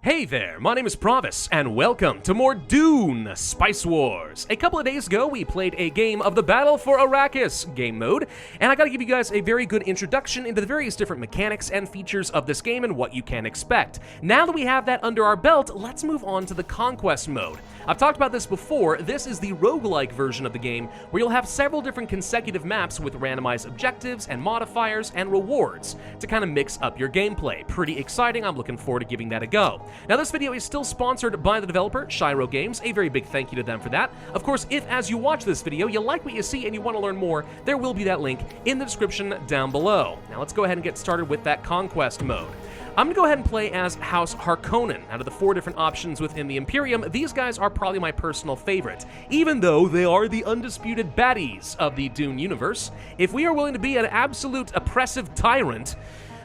Hey there, my name is Pravus, and welcome to more Dune Spice Wars. A couple of days ago, we played a game of the Battle for Arrakis game mode, and I gotta give you guys a very good introduction into the various different mechanics and features of this game and what you can expect. Now that we have that under our belt, let's move on to the Conquest mode. I've talked about this before. This is the roguelike version of the game, where you'll have several different consecutive maps with randomized objectives and modifiers and rewards to kind of mix up your gameplay. Pretty exciting, I'm looking forward to giving that a go. Now, this video is still sponsored by the developer, Shiro Games. A very big thank you to them for that. Of course, if as you watch this video, you like what you see and you want to learn more, there will be that link in the description down below. Now, let's go ahead and get started with that Conquest mode. I'm going to go ahead and play as House Harkonnen. Out of the 4 different options within the Imperium, these guys are probably my personal favorite, even though they are the undisputed baddies of the Dune universe. If we are willing to be an absolute oppressive tyrant,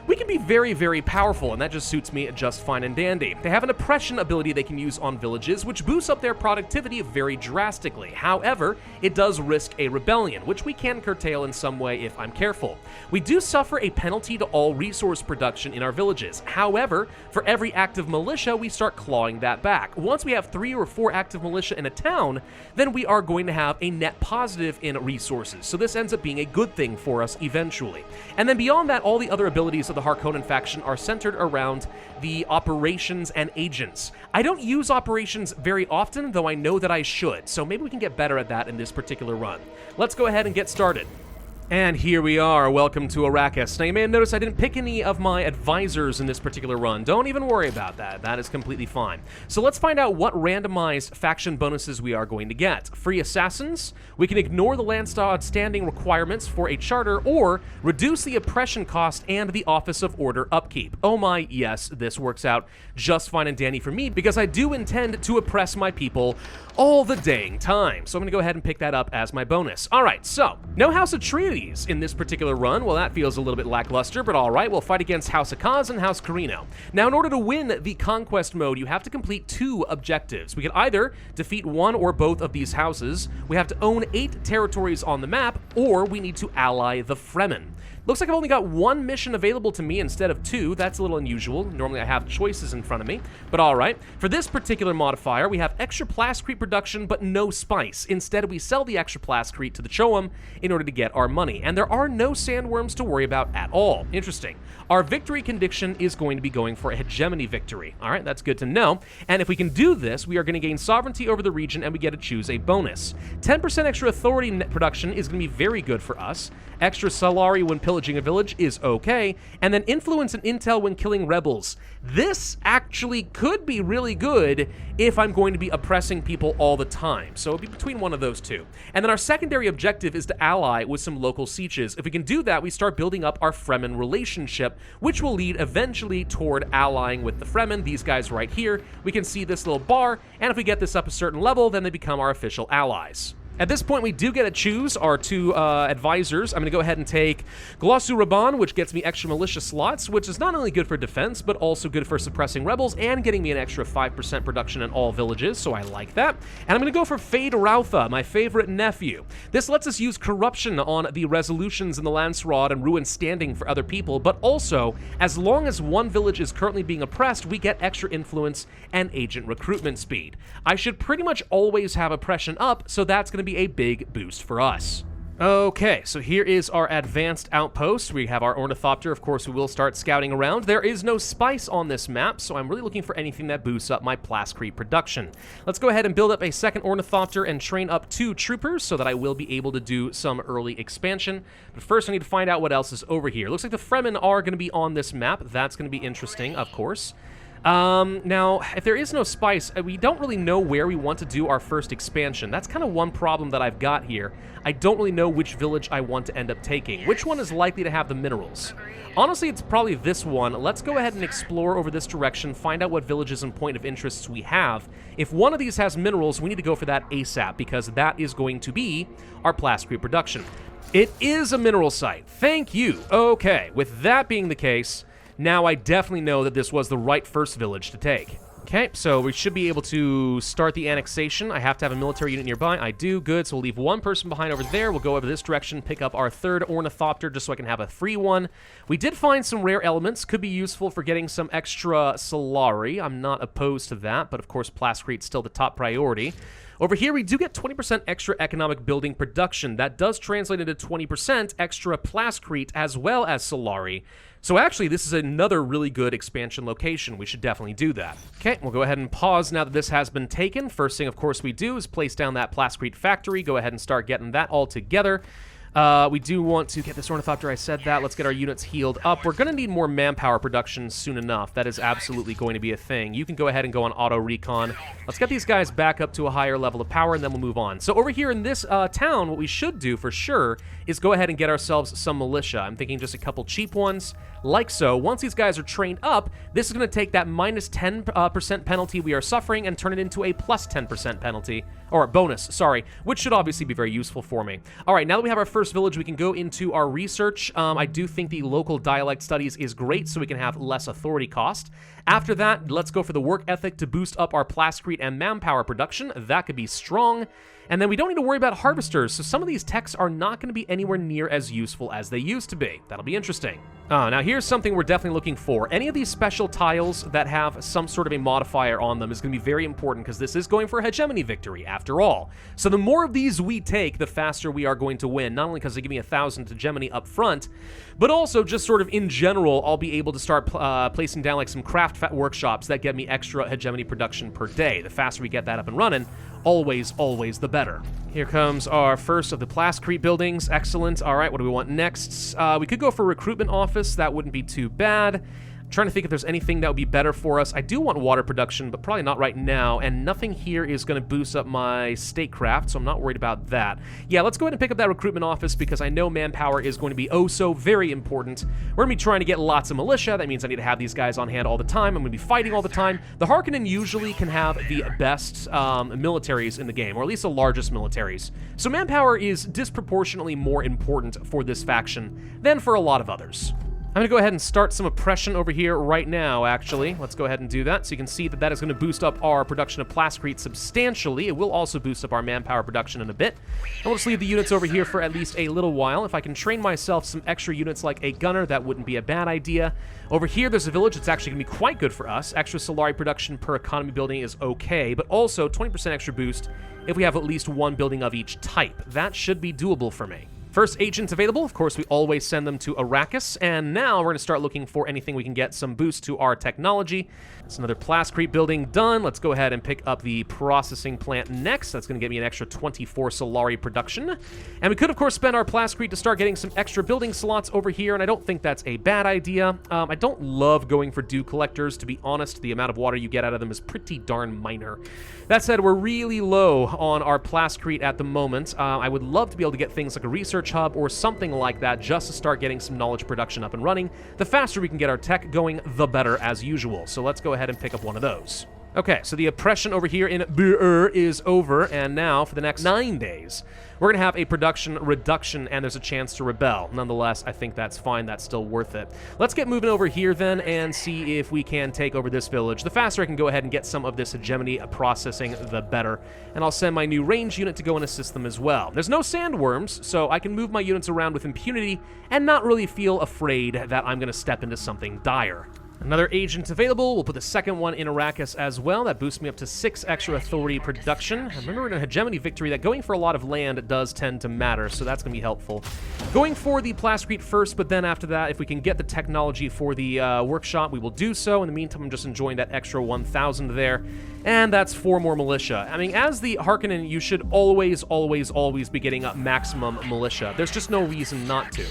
we can be very, very powerful, and that just suits me just fine and dandy. They have an oppression ability they can use on villages, which boosts up their productivity very drastically. However, it does risk a rebellion, which we can curtail in some way if I'm careful. We do suffer a penalty to all resource production in our villages. However, for every active militia, we start clawing that back. Once we have 3 or 4 active militia in a town, then we are going to have a net positive in resources. So this ends up being a good thing for us eventually. And then beyond that, all the other abilities of the Harkonnen faction are centered around the operations and agents. I don't use operations very often, though I know that I should, so maybe we can get better at that in this particular run. Let's go ahead and get started. And here we are, welcome to Arrakis. Now you may have noticed I didn't pick any of my advisors in this particular run. Don't even worry about that, that is completely fine. So let's find out what randomized faction bonuses we are going to get. Free assassins, we can ignore the Landsraad standing requirements for a charter, or reduce the oppression cost and the Office of Order upkeep. Oh my, yes, this works out just fine and dandy for me, because I do intend to oppress my people all the dang time. So I'm gonna go ahead and pick that up as my bonus. All right, so no House Atreides in this particular run. Well, that feels a little bit lackluster, but all right, we'll fight against House Akaz and House Carino. Now, in order to win the Conquest mode, you have to complete 2 objectives. We can either defeat one or both of these houses, we have to own 8 territories on the map, or we need to ally the Fremen. Looks like I've only got 1 mission available to me instead of 2. That's a little unusual. Normally I have choices in front of me, but all right. For this particular modifier, we have extra plascrete production, but no spice. Instead, we sell the extra plascrete to the Cho'um in order to get our money, and there are no sandworms to worry about at all. Interesting. Our victory condition is going to be going for a hegemony victory. All right, that's good to know. And if we can do this, we are going to gain sovereignty over the region, and we get to choose a bonus. 10% extra authority net production is going to be very good for us. Extra salari when pillaging a village is okay, and then influence and intel when killing rebels. This actually could be really good if I'm going to be oppressing people all the time, so it'll be between one of those 2. And then our secondary objective is to ally with some local sieges. If we can do that, we start building up our Fremen relationship, which will lead eventually toward allying with the Fremen, these guys right here. We can see this little bar, and if we get this up a certain level, then they become our official allies. At this point, we do get to choose our 2 advisors. I'm going to go ahead and take Glossu Raban, which gets me extra militia slots, which is not only good for defense, but also good for suppressing rebels and getting me an extra 5% production in all villages, so I like that. And I'm going to go for Fade Rautha, my favorite nephew. This lets us use corruption on the resolutions in the Landsraad and ruin standing for other people, but also, as long as one village is currently being oppressed, we get extra influence and agent recruitment speed. I should pretty much always have oppression up, so that's going to be a big boost for us. Okay, so here is our advanced outpost. We have our ornithopter. Of course, we will start scouting around. There is no spice on this map, so I'm really looking for anything that boosts up my plascrete production. Let's go ahead and build up a second ornithopter and train up 2 troopers so that I will be able to do some early expansion. But first, I need to find out what else is over here. Looks like the Fremen are going to be on this map. That's going to be interesting, of course. Now, if there is no spice, we don't really know where we want to do our first expansion. That's kind of one problem that I've got here. I don't really know which village I want to end up taking. Which one is likely to have the minerals? Honestly, it's probably this one. Let's go ahead and explore over this direction, find out what villages and point of interests we have. If one of these has minerals, we need to go for that ASAP, because that is going to be our plascrete production. It is a mineral site. Thank you. Okay, with that being the case, now I definitely know that this was the right first village to take. Okay, so we should be able to start the annexation. I have to have a military unit nearby. I do. Good. So we'll leave one person behind over there. We'll go over this direction, pick up our third ornithopter just so I can have a free one. We did find some rare elements. Could be useful for getting some extra Solari. I'm not opposed to that, but of course Plascrete's still the top priority. Over here, we do get 20% extra economic building production. That does translate into 20% extra Plascrete as well as Solari. So actually, this is another really good expansion location. We should definitely do that. Okay, we'll go ahead and pause now that this has been taken. First thing, of course, we do is place down that Plascrete factory. Go ahead and start getting that all together. We do want to get this ornithopter, I said that. Let's get our units healed up. We're going to need more manpower production soon enough. That is absolutely going to be a thing. You can go ahead and go on auto recon. Let's get these guys back up to a higher level of power, and then we'll move on. So over here in this town, what we should do for sure is go ahead and get ourselves some militia. I'm thinking just a couple cheap ones, like so. Once these guys are trained up, this is going to take that minus 10% penalty we are suffering and turn it into a plus 10% penalty, or bonus, sorry, which should obviously be very useful for me. All right, now that we have our first village, we can go into our research. I do think the local dialect studies is great, so we can have less authority cost. After that, let's go for the work ethic to boost up our Plascrete and manpower production. That could be strong. And then we don't need to worry about harvesters, so some of these techs are not going to be anywhere near as useful as they used to be. That'll be interesting. Now here's something we're definitely looking for. Any of these special tiles that have some sort of a modifier on them is going to be very important, because this is going for a hegemony victory, after all. So the more of these we take, the faster we are going to win, not only because they give me 1,000 hegemony up front, but also just sort of in general, I'll be able to start placing down like some craft workshops that get me extra hegemony production per day. The faster we get that up and running, always the better. Here comes our first of the Plascrete buildings. Excellent. All right, what do we want next? We could go for recruitment office. That wouldn't be too bad. I'm trying to think if there's anything that would be better for us. I do want water production, but probably not right now, and nothing here is going to boost up my statecraft, so I'm not worried about that. Yeah, let's go ahead and pick up that recruitment office, because I know manpower is going to be oh so very important. We're going to be trying to get lots of militia. That means I need to have these guys on hand all the time. I'm going to be fighting all the time. The Harkonnen usually can have the best militaries in the game, or at least the largest militaries. So manpower is disproportionately more important for this faction than for a lot of others. I'm going to go ahead and start some oppression over here right now, actually. Let's go ahead and do that. So you can see that that is going to boost up our production of Plascrete substantially. It will also boost up our manpower production in a bit. And we'll just leave the units over here for at least a little while. If I can train myself some extra units like a gunner, that wouldn't be a bad idea. Over here, there's a village that's actually going to be quite good for us. Extra Solari production per economy building is okay, but also 20% extra boost if we have at least one building of each type. That should be doable for me. First agents available, of course, we always send them to Arrakis, and now we're going to start looking for anything we can get some boost to our technology. It's another Plascrete building done. Let's go ahead and pick up the processing plant next. That's going to get me an extra 24 Solari production. And we could, of course, spend our Plascrete to start getting some extra building slots over here, and I don't think that's a bad idea. I don't love going for dew collectors, to be honest. The amount of water you get out of them is pretty darn minor. That said, we're really low on our Plascrete at the moment. I would love to be able to get things like a research hub or something like that just to start getting some knowledge production up and running. The faster we can get our tech going, the better as usual. So let's go ahead and pick up one of those. Okay, so the oppression over here in Bur is over, and now for the next 9 days, we're going to have a production reduction, and there's a chance to rebel. Nonetheless, I think that's fine. That's still worth it. Let's get moving over here then and see if we can take over this village. The faster I can go ahead and get some of this hegemony processing, the better. And I'll send my new range unit to go and assist them as well. There's no sandworms, so I can move my units around with impunity and not really feel afraid that I'm going to step into something dire. Another agent available. We'll put the second one in Arrakis as well. That boosts me up to 6 extra authority production. Remember in a hegemony victory that going for a lot of land does tend to matter, so that's going to be helpful. Going for the Plascrete first, but then after that, if we can get the technology for the workshop, we will do so. In the meantime, I'm just enjoying that extra 1,000 there. And that's 4 more militia. I mean, as the Harkonnen, you should always be getting up maximum militia. There's just no reason not to.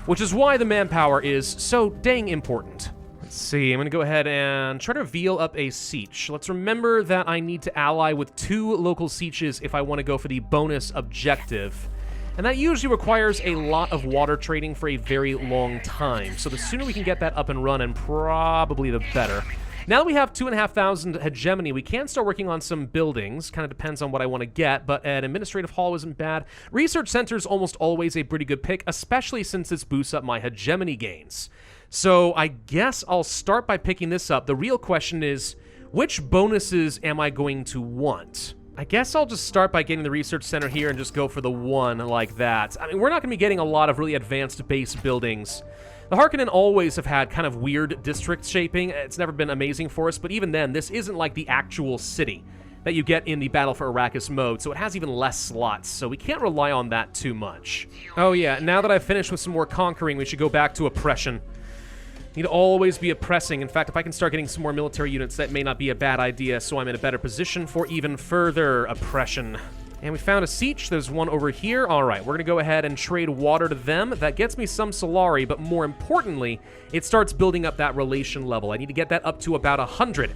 Which is why the manpower is so dang important. Let's see, I'm going to go ahead and try to veil up a siege. Let's remember that I need to ally with 2 local sieges if I want to go for the bonus objective. And that usually requires a lot of water trading for a very long time. So the sooner we can get that up and running, probably the better. Now that we have 2,500 hegemony, we can start working on some buildings. Kind of depends on what I want to get, but an administrative hall isn't bad. Research center is almost always a pretty good pick, especially since this boosts up my hegemony gains. So I guess I'll start by picking this up. The real question is, Which bonuses am I going to want? I guess I'll just start by getting the research center here and just go for the one like that. I mean, we're not going to be getting a lot of really advanced base buildings. The Harkonnen always have had kind of weird district shaping. It's never been amazing for us, but even then, this isn't like the actual city that you get in the Battle for Arrakis mode, so it has even less slots, so we can't rely on that too much. Oh yeah, now that I've finished with some more conquering, we should go back to oppression. Need to always be oppressing. In fact, if I can start getting some more military units, that may not be a bad idea, so I'm in a better position for even further oppression. And we found a siege. There's one over here. All right, we're going to go ahead and trade water to them. That gets me some Solari, but more importantly, it starts building up that relation level. I need to get that up to about 100.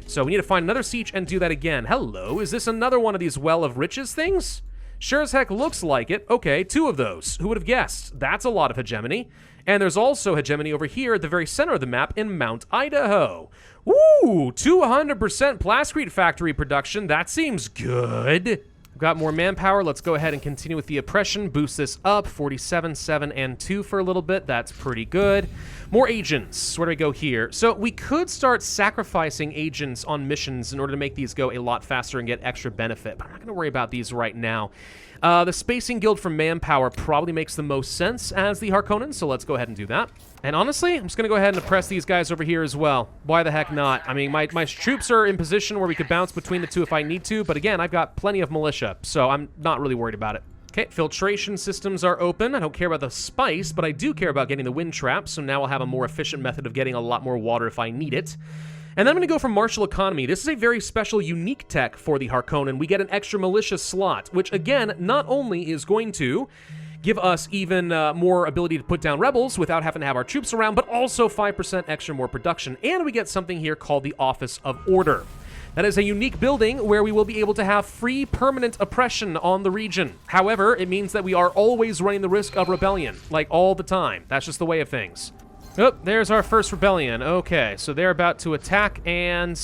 So we need to find another siege and do that again. Hello, is this another one of these Well of Riches things? Sure as heck looks like it. Okay, 2 of those. Who would have guessed? That's a lot of hegemony. And there's also hegemony over here at the very center of the map in Mount Idaho. Ooh, 200% plascrete factory production. That seems good. We've got more manpower. Let's go ahead and continue with the oppression. Boost this up. 47, 7, and 2 for a little bit. That's pretty good. More agents. Where do we go here? So we could start sacrificing agents on missions in order to make these go a lot faster and get extra benefit, but I'm not going to worry about these right now. The Spacing Guild for manpower probably makes the most sense as the Harkonnen, so let's go ahead and do that. And honestly, I'm just going to go ahead and oppress these guys over here as well. Why the heck not? I mean, my troops are in position where we could bounce between the two if I need to, but again, I've got plenty of militia, so I'm not really worried about it. Okay, filtration systems are open. I don't care about the spice, but I do care about getting the wind trap, so now I'll have a more efficient method of getting a lot more water if I need it. And then I'm going to go for martial economy. This is a very special, unique tech for the Harkonnen. We get an extra militia slot, which again, not only is going to give us even more ability to put down rebels without having to have our troops around, but also 5% extra more production. And we get something here called the Office of Order. That is a unique building where we will be able to have free permanent oppression on the region. However, it means that we are always running the risk of rebellion, like all the time. That's just the way of things. Oh, there's our first rebellion. Okay, so they're about to attack, and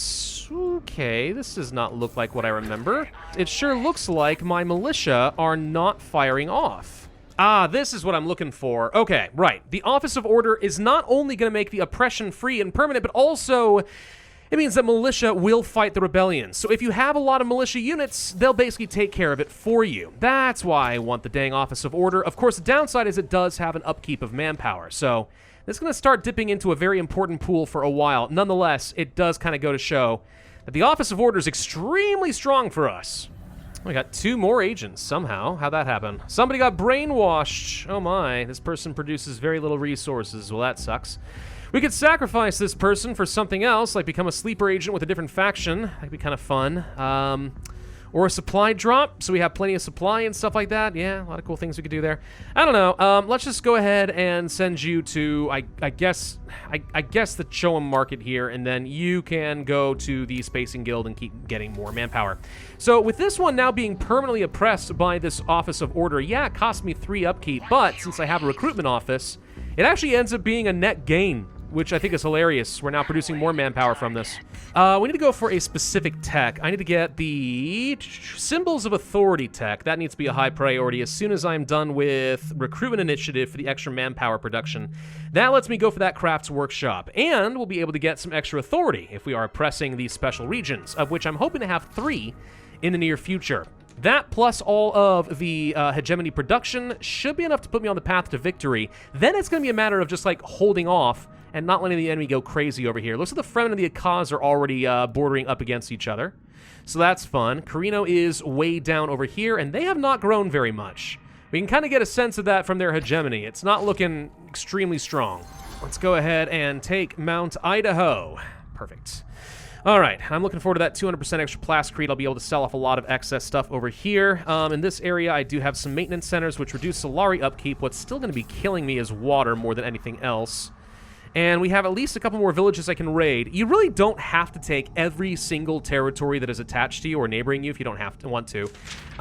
okay, this does not look like what I remember. It sure looks like my militia are not firing off. Ah, this is what I'm looking for. Okay, right. The Office of Order is not only going to make the oppression free and permanent, but also it means that militia will fight the rebellion. So if you have a lot of militia units, they'll basically take care of it for you. That's why I want the dang Office of Order. Of course, the downside is it does have an upkeep of manpower, so this is going to start dipping into a very important pool for a while. Nonetheless, it does kind of go to show that the Office of Order is extremely strong for us. We got 2 more agents somehow. How'd that happen? Somebody got brainwashed. Oh my, this person produces very little resources. Well, that sucks. We could sacrifice this person for something else, like become a sleeper agent with a different faction. That'd be kind of fun. Or a supply drop, so we have plenty of supply and stuff like that. Yeah, a lot of cool things we could do there. I don't know. Let's just go ahead and send you to, I guess the Choam market here, and then you can go to the Spacing Guild and keep getting more manpower. So with this one now being permanently oppressed by this Office of Order, yeah, it cost me 3 upkeep, but since I have a recruitment office, it actually ends up being a net gain, which I think is hilarious. We're now producing more manpower from this. We need to go for a specific tech. I need to get the Symbols of Authority tech. That needs to be a high priority as soon as I'm done with Recruitment Initiative for the extra manpower production. That lets me go for that Crafts Workshop, and we'll be able to get some extra authority if we are oppressing these special regions, of which I'm hoping to have 3 in the near future. That plus all of the hegemony production should be enough to put me on the path to victory. Then it's going to be a matter of just like holding off and not letting the enemy go crazy over here. Looks like the Fremen and the Akaz are already bordering up against each other. So that's fun. Carino is way down over here, and they have not grown very much. We can kind of get a sense of that from their hegemony. It's not looking extremely strong. Let's go ahead and take Mount Idaho. Perfect. All right, I'm looking forward to that 200% extra plascrete. I'll be able to sell off a lot of excess stuff over here. In this area, I do have some maintenance centers, which reduce Solari upkeep. What's still going to be killing me is water more than anything else. And we have at least a couple more villages I can raid. You really don't have to take every single territory that is attached to you or neighboring you if you don't want to.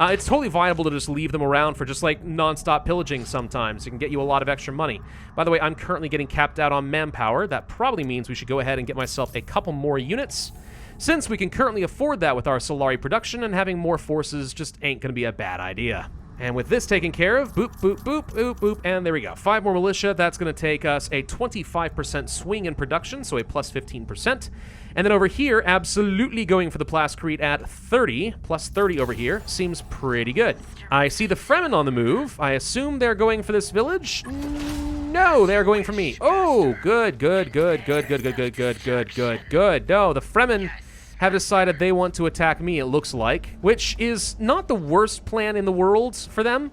It's totally viable to just leave them around for just like non-stop pillaging sometimes. It can get you a lot of extra money. By the way, I'm currently getting capped out on manpower. That probably means we should go ahead and get myself a couple more units, since we can currently afford that with our Solari production, and having more forces just ain't going to be a bad idea. And with this taken care of, boop, boop, boop, boop, boop, and there we go. 5 more militia. That's going to take us a 25% swing in production, so a plus 15%. And then over here, absolutely going for the Plascrete at 30, plus 30 over here. Seems pretty good. I see the Fremen on the move. I assume they're going for this village. No, they're going for me. Oh, good, good, good, good, good, good, good, good, good, good, good. No, the Fremen have decided they want to attack me, it looks like, which is not the worst plan in the world for them.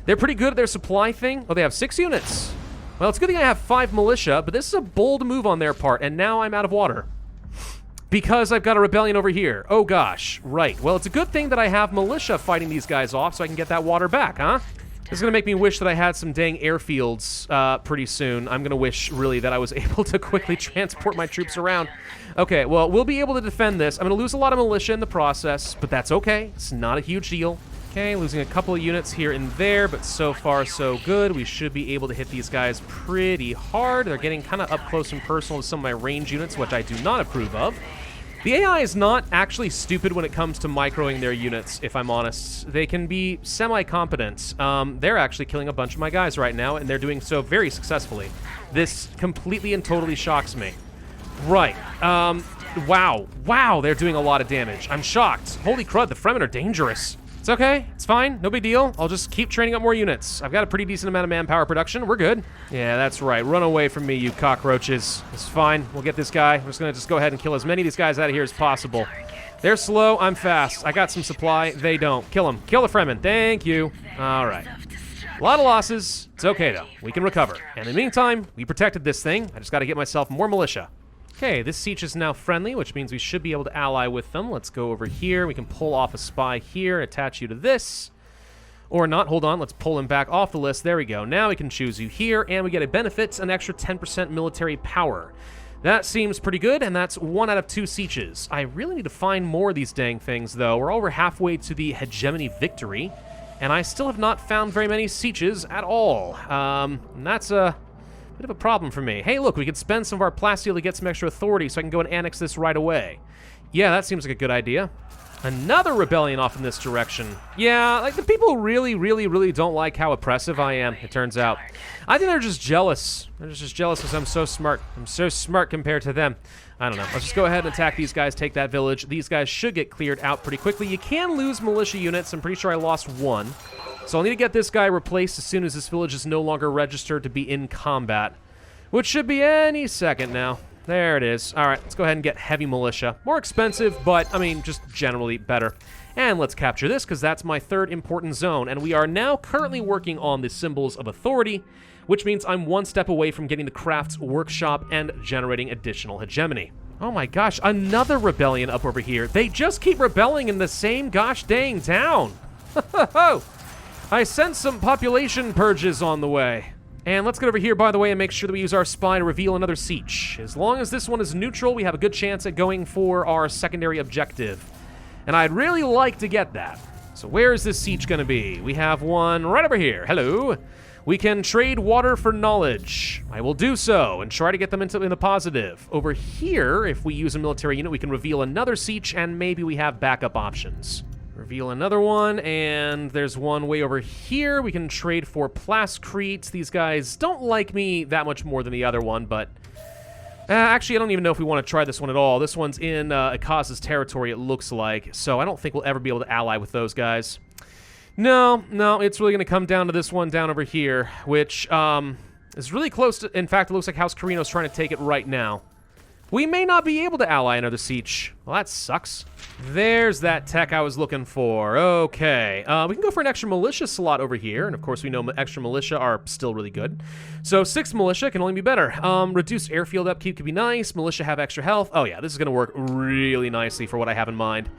They're pretty good at their supply thing. Oh, they have 6 units. Well, it's a good thing I have 5 militia, but this is a bold move on their part, and now I'm out of water. Because I've got a rebellion over here. Oh, gosh. Right. Well, it's a good thing that I have militia fighting these guys off so I can get that water back, huh? This is going to make me wish that I had some dang airfields pretty soon. I'm going to wish, really, that I was able to quickly transport my troops around. Okay, well, we'll be able to defend this. I'm going to lose a lot of militia in the process, but that's okay. It's not a huge deal. Okay, losing a couple of units here and there, but so far so good. We should be able to hit these guys pretty hard. They're getting kind of up close and personal to some of my range units, which I do not approve of. The AI is not actually stupid when it comes to microing their units, if I'm honest. They can be semi-competent. They're actually killing a bunch of my guys right now, and they're doing so very successfully. This completely and totally shocks me. Right. Wow. Wow, they're doing a lot of damage. I'm shocked. Holy crud, the Fremen are dangerous. It's okay. It's fine. No big deal. I'll just keep training up more units. I've got a pretty decent amount of manpower production. We're good. Yeah, that's right. Run away from me, you cockroaches. It's fine. We'll get this guy. We're just going to go ahead and kill as many of these guys out of here as possible. They're slow. I'm fast. I got some supply. They don't. Kill them. Kill the Fremen. Thank you. All right. A lot of losses. It's okay, though. We can recover. And in the meantime, we protected this thing. I just got to get myself more militia. Okay, this siege is now friendly, which means we should be able to ally with them. Let's go over here. We can pull off a spy here, attach you to this. Or not. Hold on. Let's pull him back off the list. There we go. Now we can choose you here, and we get a benefit, an extra 10% military power. That seems pretty good, and that's 1 out of 2 sieges. I really need to find more of these dang things, though. We're over halfway to the hegemony victory, and I still have not found very many sieges at all. And that's a bit of a problem for me. Hey, look, we could spend some of our plasteel to get some extra authority so I can go and annex this right away. Yeah, that seems like a good idea. Another rebellion off in this direction. Yeah, like, the people really, really, really don't like how oppressive I am, it turns out. I think they're just jealous. They're just jealous because I'm so smart. I'm so smart compared to them. I don't know. Let's just go ahead and attack these guys, take that village. These guys should get cleared out pretty quickly. You can lose militia units. I'm pretty sure I lost 1. So I'll need to get this guy replaced as soon as this village is no longer registered to be in combat, which should be any second now. There it is. All right, let's go ahead and get heavy militia. More expensive, but, I mean, just generally better. And let's capture this, because that's my 3rd important zone, and we are now currently working on the symbols of authority, which means I'm 1 step away from getting the crafts workshop and generating additional hegemony. Oh my gosh, another rebellion up over here. They just keep rebelling in the same gosh dang town. I sense some population purges on the way. And let's get over here, by the way, and make sure that we use our spy to reveal another siege. As long as this one is neutral, we have a good chance at going for our secondary objective. And I'd really like to get that. So where is this siege going to be? We have one right over here. Hello. We can trade water for knowledge. I will do so and try to get them in the positive. Over here, if we use a military unit, we can reveal another siege, and maybe we have backup options. Reveal another one, and there's one way over here. We can trade for Plascrete. These guys don't like me that much more than the other one, but actually, I don't even know if we want to try this one at all. This one's in Akaz's territory, it looks like, so I don't think we'll ever be able to ally with those guys. No, it's really going to come down to this one down over here, which is really close to... In fact, it looks like House Carino's trying to take it right now. We may not be able to ally another siege. Well, that sucks. There's that tech I was looking for. Okay. We can go for an extra militia slot over here. And, of course, we know extra militia are still really good. So 6 militia can only be better. Reduced airfield upkeep could be nice. Militia have extra health. Oh, yeah. This is going to work really nicely for what I have in mind.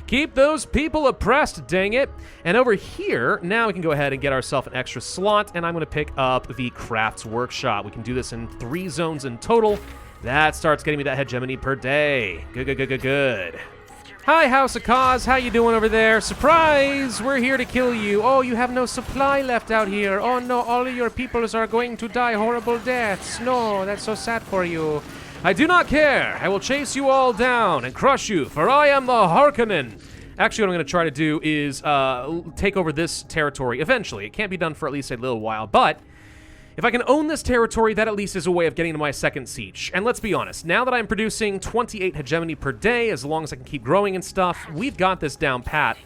Keep those people oppressed, dang it. And over here, now we can go ahead and get ourselves an extra slot. And I'm going to pick up the Crafts Workshop. We can do this in 3 zones in total. That starts getting me that hegemony per day. Good. Hi, House of Kaz. How you doing over there? Surprise! We're here to kill you. Oh, you have no supply left out here. Oh, no, all of your peoples are going to die horrible deaths. No, that's so sad for you. I do not care. I will chase you all down and crush you, for I am the Harkonnen. Actually, what I'm going to try to do is take over this territory eventually. It can't be done for at least a little while, but if I can own this territory, that at least is a way of getting to my second siege. And let's be honest, now that I'm producing 28 hegemony per day, as long as I can keep growing and stuff, we've got this down pat.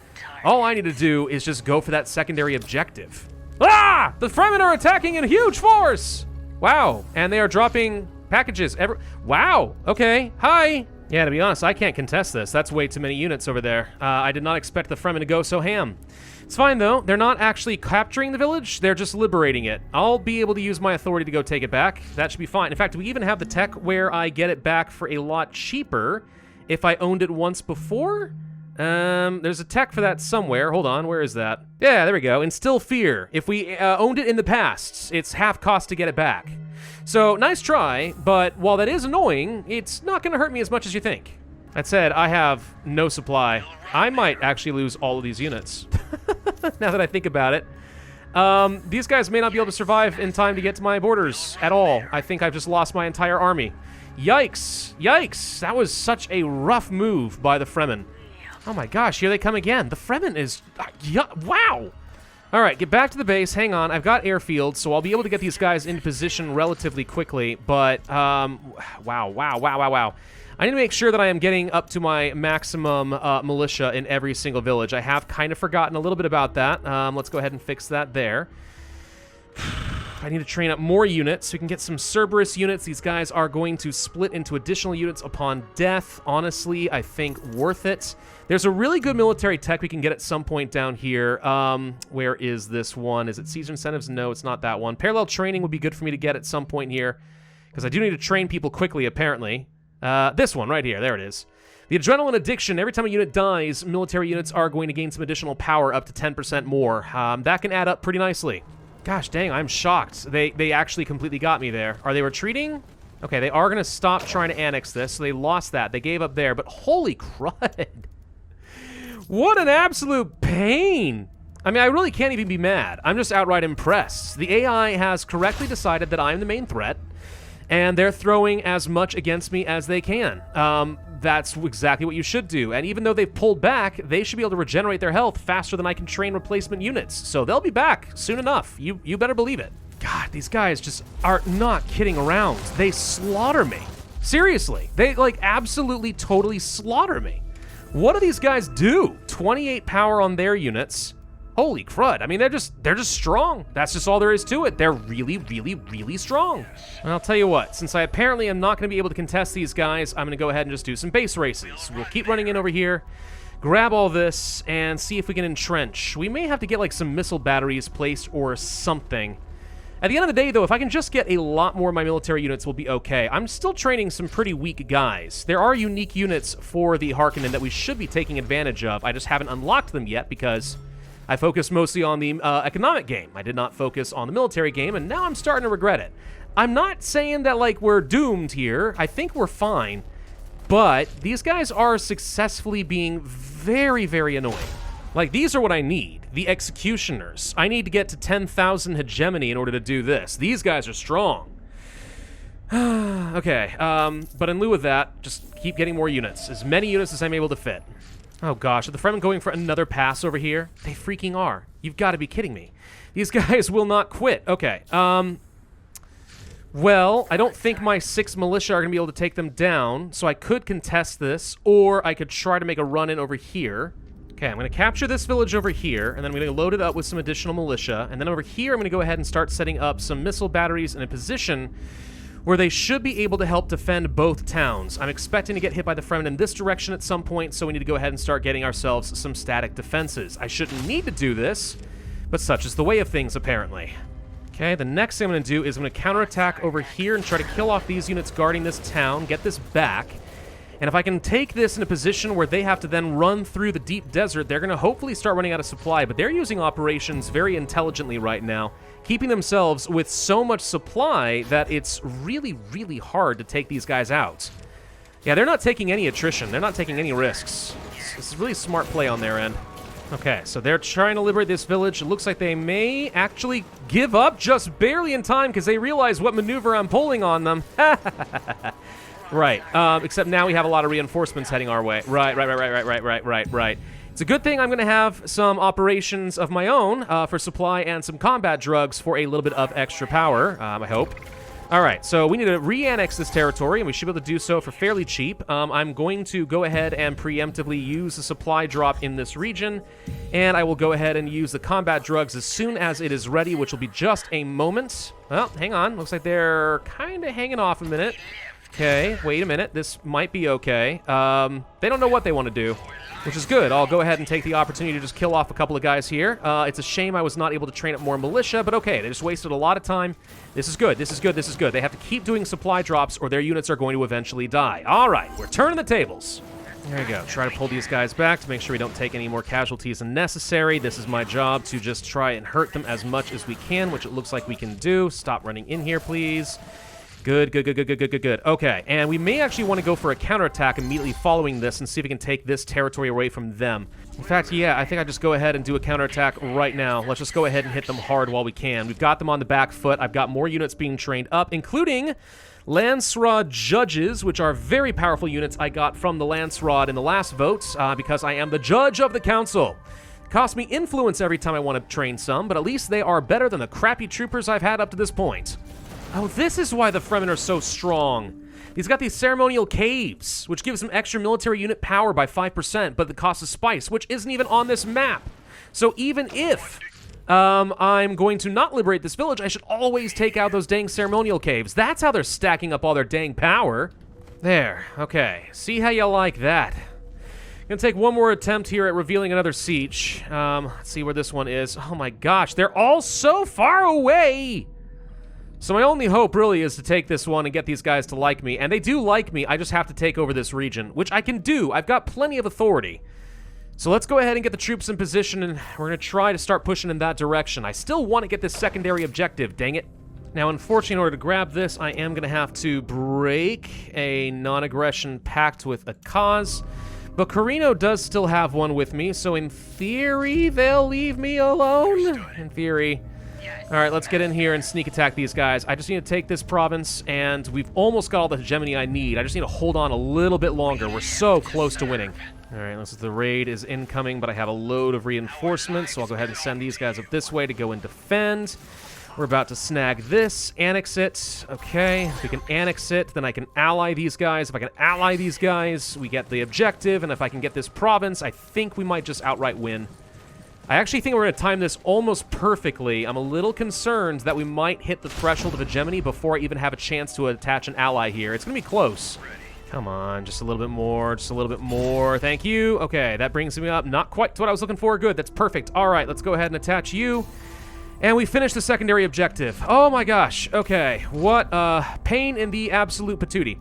All I need to do is just go for that secondary objective. Ah! The Fremen are attacking in huge force! Wow, and they are dropping packages. Wow, okay, hi! Yeah, to be honest, I can't contest this. That's way too many units over there. I did not expect the Fremen to go so ham. It's fine, though. They're not actually capturing the village. They're just liberating it. I'll be able to use my authority to go take it back. That should be fine. In fact, we even have the tech where I get it back for a lot cheaper if I owned it once before. There's a tech for that somewhere. Hold on, where is that? Yeah, there we go. Instill fear. If we owned it in the past, it's half cost to get it back. So, nice try, but while that is annoying, it's not going to hurt me as much as you think. That said, I have no supply. I might actually lose all of these units. Now that I think about it. These guys may not be able to survive in time to get to my borders at all. I think I've just lost my entire army. Yikes. Yikes. That was such a rough move by the Fremen. Oh my gosh, here they come again. The Fremen is... wow! All right, get back to the base. Hang on. I've got airfields, so I'll be able to get these guys into position relatively quickly. But, wow. I need to make sure that I am getting up to my maximum militia in every single village. I have kind of forgotten a little bit about that. Let's go ahead and fix that there. I need to train up more units so we can get some Cerberus units. These guys are going to split into additional units upon death. Honestly, I think worth it. There's a really good military tech we can get at some point down here. Where is this one? Is it Caesar Incentives? No, it's not that one. Parallel training would be good for me to get at some point here, because I do need to train people quickly, apparently. This one right here. There it is. The Adrenaline Addiction. Every time a unit dies, military units are going to gain some additional power, up to 10% more. That can add up pretty nicely. Gosh dang, I'm shocked. They actually completely got me there. Are they retreating? Okay, they are going to stop trying to annex this, so they lost that. They gave up there, but holy crud. What an absolute pain. I mean, I really can't even be mad. I'm just outright impressed. The AI has correctly decided that I'm the main threat, and they're throwing as much against me as they can. That's exactly what you should do. And even though they've pulled back, they should be able to regenerate their health faster than I can train replacement units. So they'll be back soon enough. You better believe it. God, these guys just are not kidding around. They slaughter me. Seriously. They, like, absolutely, totally slaughter me. What do these guys do? 28 power on their units. Holy crud. I mean, they're just strong. That's just all there is to it. They're really, really, really strong. And I'll tell you what, since I apparently am not going to be able to contest these guys, I'm going to go ahead and just do some base races. We'll keep running in over here, grab all this, and see if we can entrench. We may have to get, like, some missile batteries placed or something. At the end of the day, though, if I can just get a lot more of my military units, we'll be okay. I'm still training some pretty weak guys. There are unique units for the Harkonnen that we should be taking advantage of. I just haven't unlocked them yet because I focused mostly on the economic game. I did not focus on the military game, and now I'm starting to regret it. I'm not saying that, like, we're doomed here. I think we're fine. But these guys are successfully being very, very annoying. Like, these are what I need. The executioners. I need to get to 10,000 hegemony in order to do this. These guys are strong. Okay, but in lieu of that, just keep getting more units. As many units as I'm able to fit. Oh gosh, are the Fremen going for another pass over here? They freaking are. You've got to be kidding me. These guys will not quit. Okay, well, I don't think my 6 militia are going to be able to take them down, so I could contest this, or I could try to make a run-in over here. Okay, I'm going to capture this village over here, and then I'm going to load it up with some additional militia, and then over here I'm going to go ahead and start setting up some missile batteries in a position where they should be able to help defend both towns. I'm expecting to get hit by the Fremen in this direction at some point, so we need to go ahead and start getting ourselves some static defenses. I shouldn't need to do this, but such is the way of things, apparently. Okay, the next thing I'm going to do is I'm going to counterattack over here and try to kill off these units guarding this town, get this back. And if I can take this in a position where they have to then run through the deep desert, they're going to hopefully start running out of supply. But they're using operations very intelligently right now, keeping themselves with so much supply that it's really, really hard to take these guys out. Yeah, they're not taking any attrition. They're not taking any risks. This is really smart play on their end. Okay, so they're trying to liberate this village. It looks like they may actually give up just barely in time because they realize what maneuver I'm pulling on them. Right. Except now we have a lot of reinforcements heading our way. Right. It's a good thing I'm going to have some operations of my own for supply and some combat drugs for a little bit of extra power, I hope. All right, so we need to re-annex this territory, and we should be able to do so for fairly cheap. I'm going to go ahead and preemptively use the supply drop in this region, and I will go ahead and use the combat drugs as soon as it is ready, which will be just a moment. Well, hang on. Looks like they're kind of hanging off a minute. Okay, wait a minute. This might be okay. They don't know what they want to do, which is good. I'll go ahead and take the opportunity to just kill off a couple of guys here. It's a shame I was not able to train up more militia, but okay, they just wasted a lot of time. This is good. They have to keep doing supply drops or their units are going to eventually die. All right, we're turning the tables. There we go. Try to pull these guys back to make sure we don't take any more casualties than necessary. This is my job to just try and hurt them as much as we can, which it looks like we can do. Stop running in here, please. Good. Okay, and we may actually want to go for a counterattack immediately following this and see if we can take this territory away from them. In fact, yeah, I think I just go ahead and do a counterattack right now. Let's just go ahead and hit them hard while we can. We've got them on the back foot. I've got more units being trained up, including Landsraad judges, which are very powerful units I got from the Landsraad in the last vote, because I am the judge of the council. Cost me influence every time I want to train some, but at least they are better than the crappy troopers I've had up to this point. Oh, this is why the Fremen are so strong. He's got these ceremonial caves, which gives him extra military unit power by 5%, but the cost of spice, which isn't even on this map. So even if I'm going to not liberate this village, I should always take out those dang ceremonial caves. That's how they're stacking up all their dang power. There, okay. See how you like that. Gonna take one more attempt here at revealing another siege. Let's see where this one is. Oh my gosh, they're all so far away! So my only hope really is to take this one and get these guys to like me. And they do like me, I just have to take over this region, which I can do. I've got plenty of authority. So let's go ahead and get the troops in position, and we're going to try to start pushing in that direction. I still want to get this secondary objective, dang it. Now, unfortunately, in order to grab this, I am going to have to break a non-aggression pact with a cause. But Carino does still have one with me, so in theory, they'll leave me alone. In theory. All right, let's get in here and sneak attack these guys. I just need to take this province, and we've almost got all the hegemony I need. I just need to hold on a little bit longer. We're so close to winning. All right, the raid is incoming, but I have a load of reinforcements, so I'll go ahead and send these guys up this way to go and defend. We're about to snag this, annex it. Okay, if we can annex it, then I can ally these guys. If I can ally these guys, we get the objective, and if I can get this province, I think we might just outright win. I actually think we're going to time this almost perfectly. I'm a little concerned that we might hit the threshold of hegemony before I even have a chance to attach an ally here. It's going to be close. Come on, just a little bit more, just a little bit more. Thank you. Okay, that brings me up. Not quite to what I was looking for. Good, that's perfect. All right, let's go ahead and attach you. And we finished the secondary objective. Oh my gosh. Okay, what pain in the absolute patootie.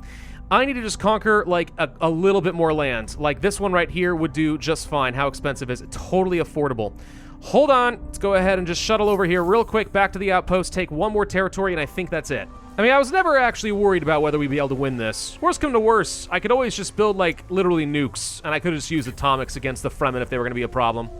I need to just conquer, like, a little bit more land. Like, this one right here would do just fine. How expensive is it? Totally affordable. Hold on. Let's go ahead and just shuttle over here real quick, back to the outpost, take one more territory, and I think that's it. I mean, I was never actually worried about whether we'd be able to win this. Worst come to worst, I could always just build, like, literally nukes, and I could just use atomics against the Fremen if they were going to be a problem.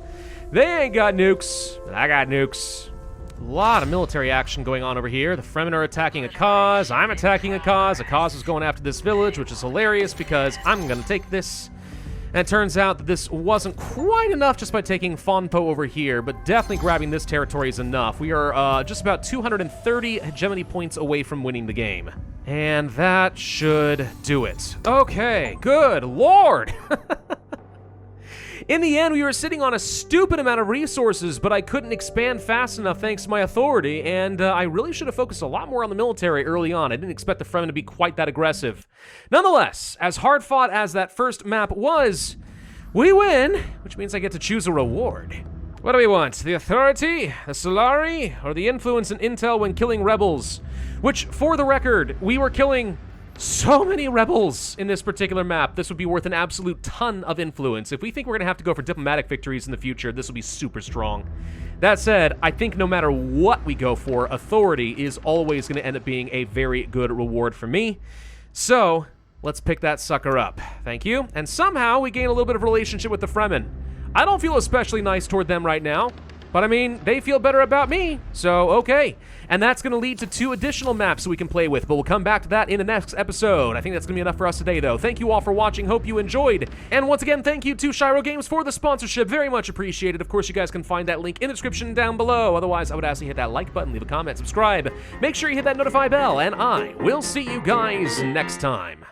They ain't got nukes, but I got nukes. A lot of military action going on over here. The Fremen are attacking a cause. I'm attacking a cause. A cause is going after this village, which is hilarious because I'm going to take this. And it turns out that this wasn't quite enough just by taking Fonpo over here, but definitely grabbing this territory is enough. We are just about 230 hegemony points away from winning the game. And that should do it. Okay, good lord! In the end, we were sitting on a stupid amount of resources, but I couldn't expand fast enough thanks to my authority, and I really should have focused a lot more on the military early on. I didn't expect the Fremen to be quite that aggressive. Nonetheless, as hard-fought as that first map was, we win, which means I get to choose a reward. What do we want? The authority, the Solari, or the influence and intel when killing rebels? Which, for the record, we were killing so many rebels in this particular map. This would be worth an absolute ton of influence. If we think we're going to have to go for diplomatic victories in the future, this will be super strong. That said, I think no matter what we go for, authority is always going to end up being a very good reward for me. So, let's pick that sucker up. Thank you. And somehow we gain a little bit of relationship with the Fremen. I don't feel especially nice toward them right now, But I mean, they feel better about me, so okay. And that's going to lead to 2 additional maps we can play with, but we'll come back to that in the next episode. I think that's going to be enough for us today, though. Thank you all for watching. Hope you enjoyed. And once again, thank you to Shiro Games for the sponsorship. Very much appreciated. Of course, you guys can find that link in the description down below. Otherwise, I would ask you to hit that like button, leave a comment, subscribe. Make sure you hit that notify bell, and I will see you guys next time.